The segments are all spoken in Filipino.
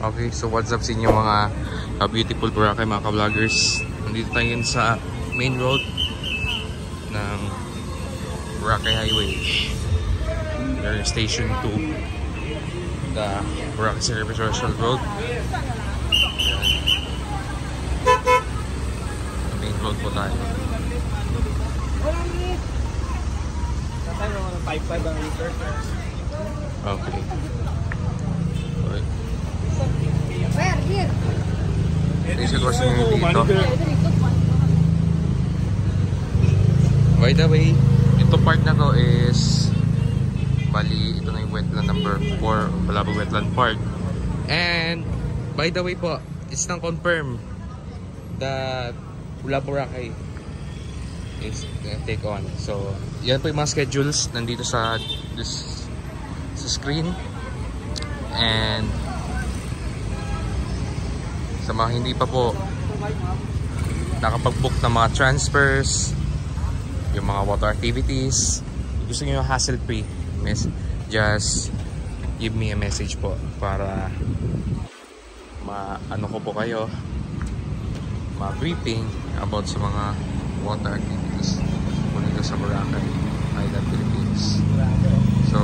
Okay, so what's up sa inyo mga beautiful Boracay mga ka-vloggers. Nandito tayo ngayon sa main road ng Boracay Highway. We're station 2, the Boracay Service Social Road. The main road po tayo. Okay. Dito. By the way, ito part na to is bali, ito na yung wetland number 4, Balabog Wetland Park. And by the way po, it's nang confirm that Boracay is gonna take on. So yan po yung mga schedules nandito sa screen. And sa mga hindi pa po nakapag-book ng mga transfers, yung mga water activities, gusto nyo yung hassle-free, just give me a message po para ano ko po kayo, ma-briefing about sa mga water activities po dito sa Boracay Island, Philippines. So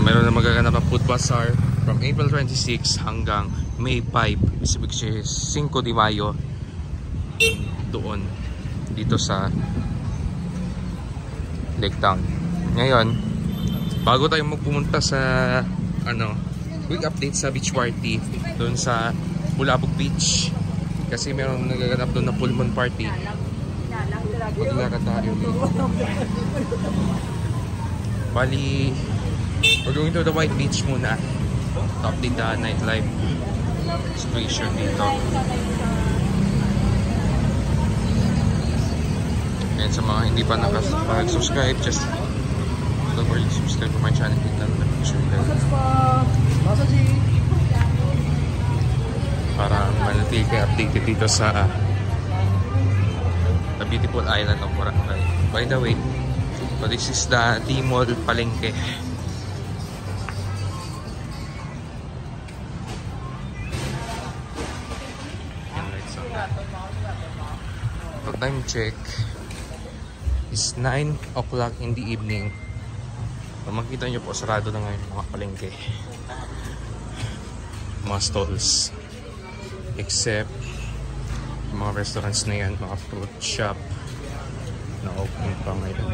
meron na magaganap ang food bazaar from April 26 hanggang May 5, which is 5 de Mayo, doon dito sa Lake Town. Ngayon, bago tayo magpumunta sa quick update sa beach party doon sa Bulabog Beach, kasi meron nagaganap doon na full moon party. Maglakad tayo dito. Bali, we're going to the White Beach muna to update the nightlife situation dito. And sa mga hindi pa nakasubscribe, just don't forget to subscribe to my channel. Click lang na notification bell para manatili kayo updated dito sa the beautiful island of Boracay. By the way, so this is the T-Mall Palengke. So time check is 9 o'clock in the evening. So makita nyo po, sarado na ngayon mga palengke, mga stalls, except mga restaurants na yan, mga fruit shop na open pa ngayon.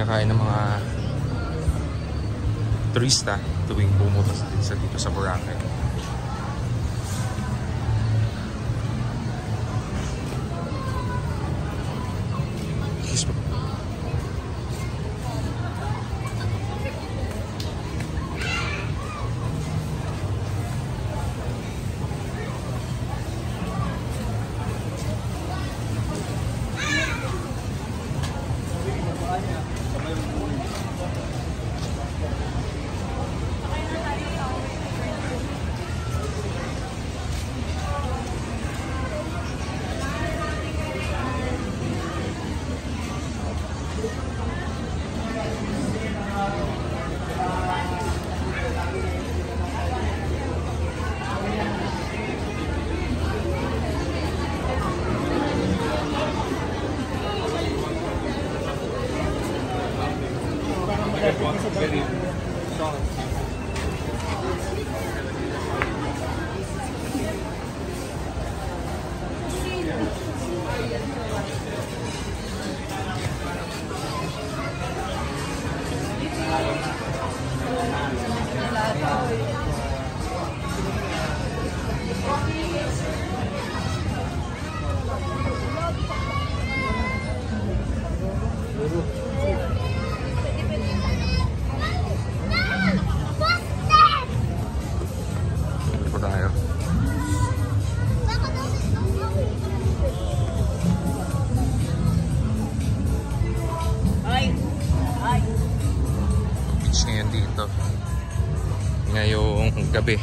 kinakain ng mga turista tuwing pumunta dito sa Boracay. Ngayong gabi.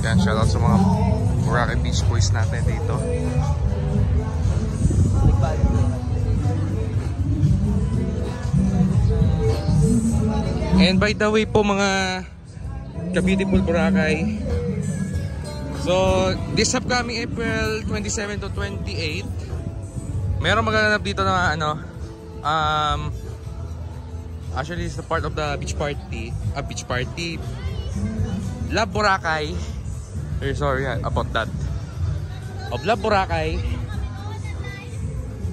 Yan, shoutout sa mga Boracay Beach Boys natin dito. And by the way po mga ka-beautiful Boracay, so this upcoming April 27 to 28, meron magaganap dito na actually it's the part of the beach party, Love Boracay. Sorry about that. Of Love Boracay.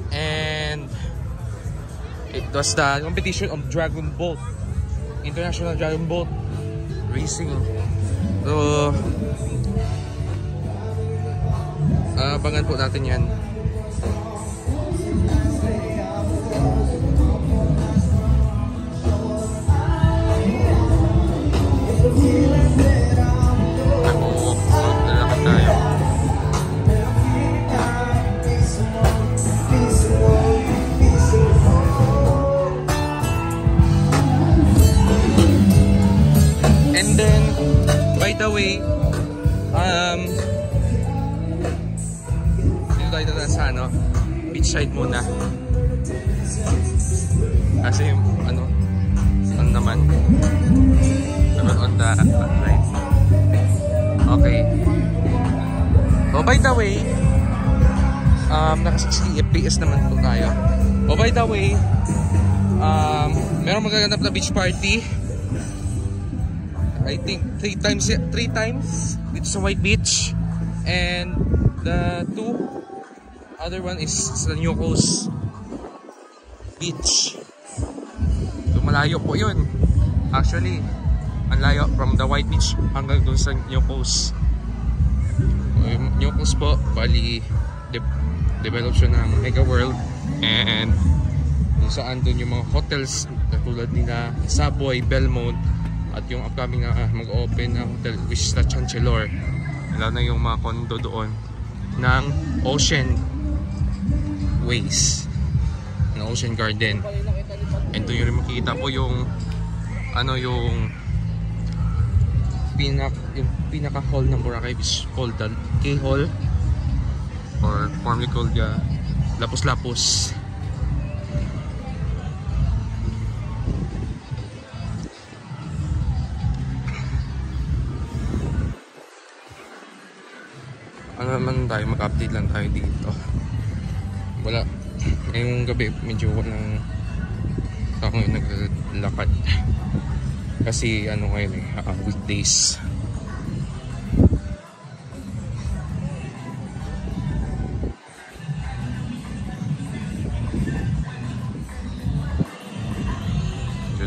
And it was the competition of Dragon Boat, International Dragon Boat Racing. So abangan po natin yan. Lalakad tayo. And then, by the way, dito tayo sa beach side muna. Kasi ano naman on the right. Okay. Oh, by the way, naka 60 FPS naman po tayo. Oh, by the way, meron magaganap na beach party. I think 3 times dito sa White Beach, and the 2 other one is sa New Coast Beach. So malayo po yun. Actually, ang layo from the White Beach hanggang doon sa New Coast. New Coast po, bali develop siya ng Mega World, and kung saan doon yung mga hotels katulad nila Savoy, Belmont, at yung upcoming mag-open na hotel which is the Chancellor. Lalo na yung mga condo doon ng Ocean Ways, ng Ocean Garden. And doon yung makikita po yung yung pinaka hall ng Boracay Beach called the K-Hall, or formerly called the Lapus-Lapus. Ano naman tayo, mag-update lang tayo dito. Wala, ngayong gabi medyo walang ako yung naglalakad kasi ngayon weekdays.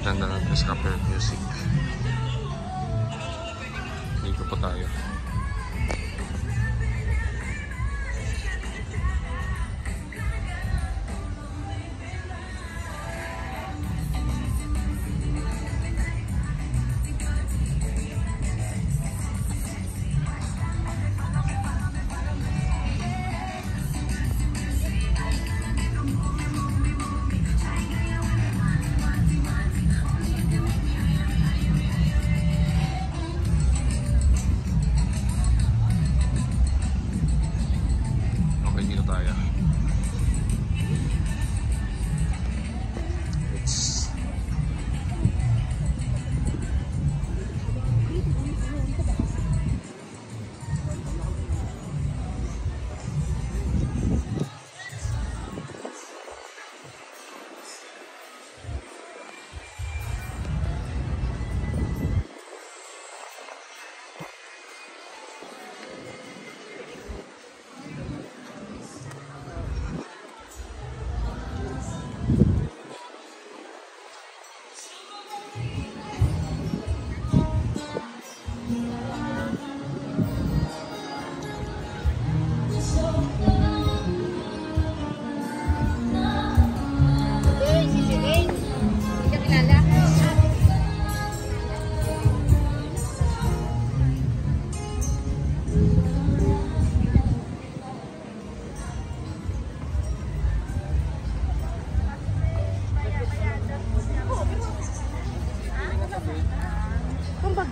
ganda ng Escaper Music. Dito po tayo. Dito tayo.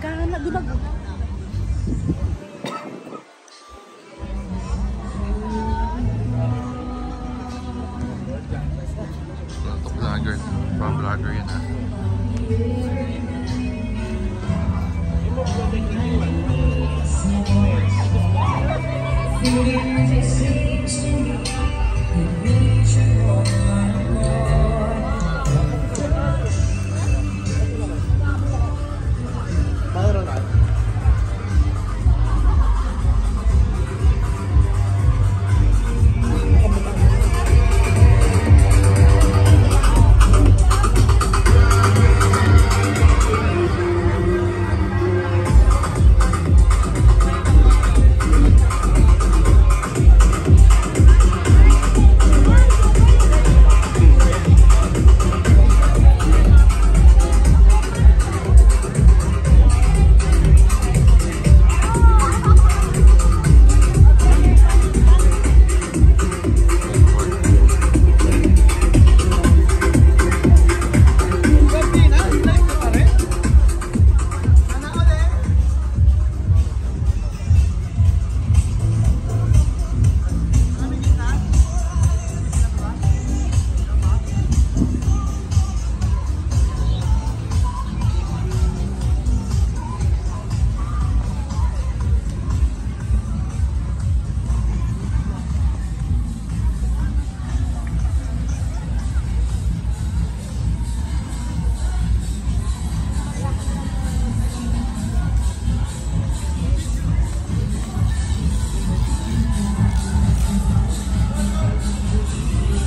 Gana di ba? Ito vlogger, pang vlogger yan ha.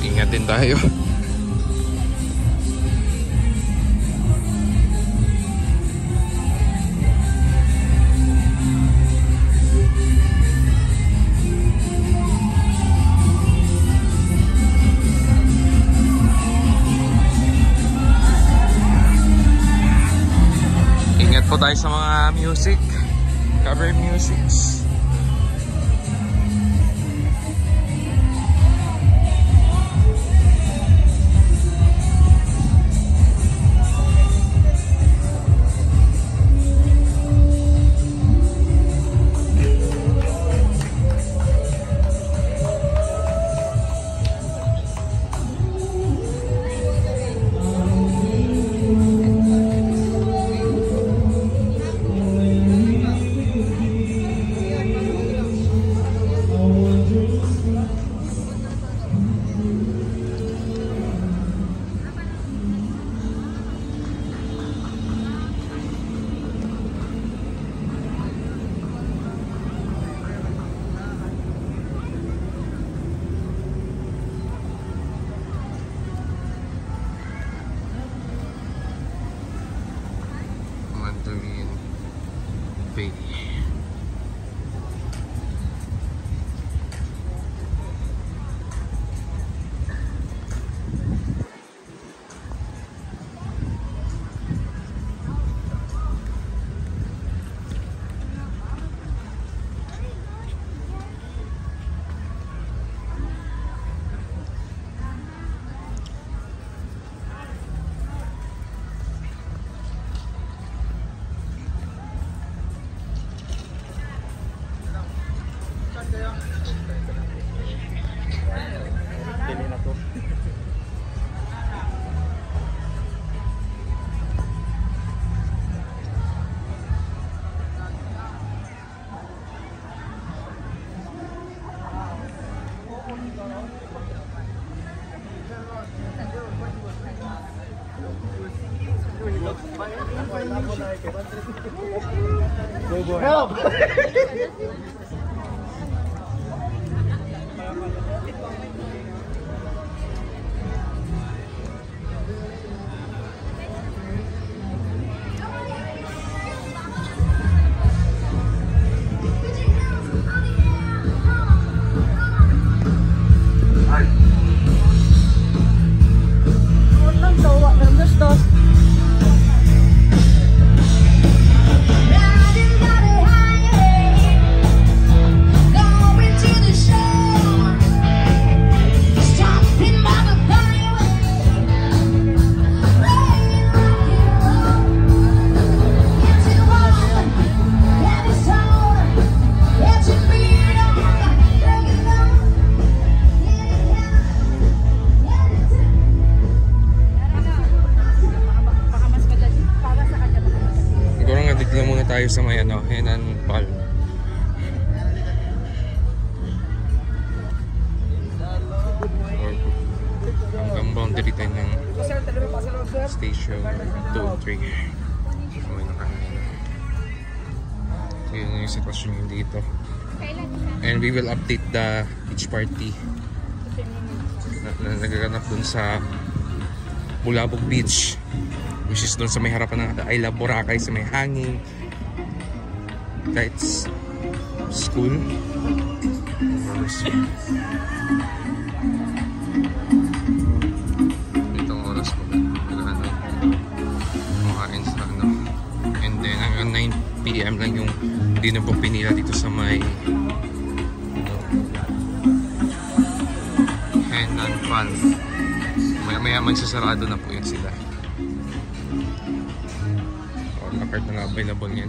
Ingat din tayo. Ingat po tayo sa mga music, cover musics. Marine Bay. Help! Tayo sa may Henan Palm. Hanggang boundary tayo ng station 2, 3. May nakahin. So yun yung sitwasyon yung dito. And we will update the beach party na nagaganap dun sa Bulabog Beach, which is dun sa may harapan ng I Love Boracay, sa may hanging kites school. Itong oras ko kumakain sa and then hanggang 9 PM lang yung dinner po pinila dito sa may Henan Palm. Maya magsasarado na po yun sila. Nakart na nga available yan.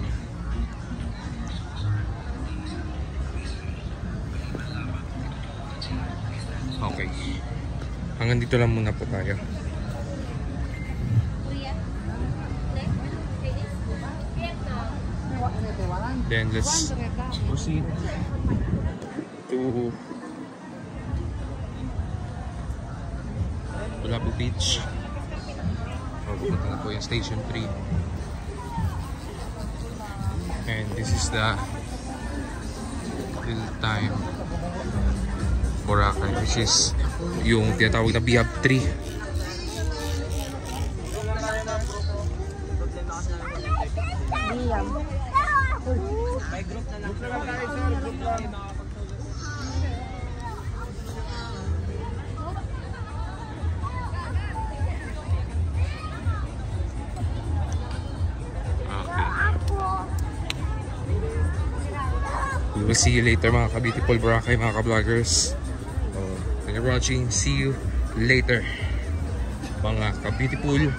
Okay. Hanggang dito lang muna po tayo. Then let's proceed to Bulabog Beach. Pupunta na po yung Station 3. And this is the real-time Boracay, which is yung tinatawag na Bihab 3. May group na lang. We will see you later mga ka-beautiful Boracay, mga ka-vloggers. Thank you for watching. See you later mga ka-beautiful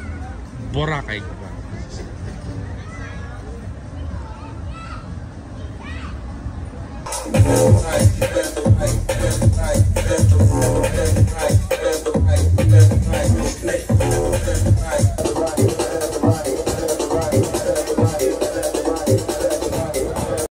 Boracay. Right.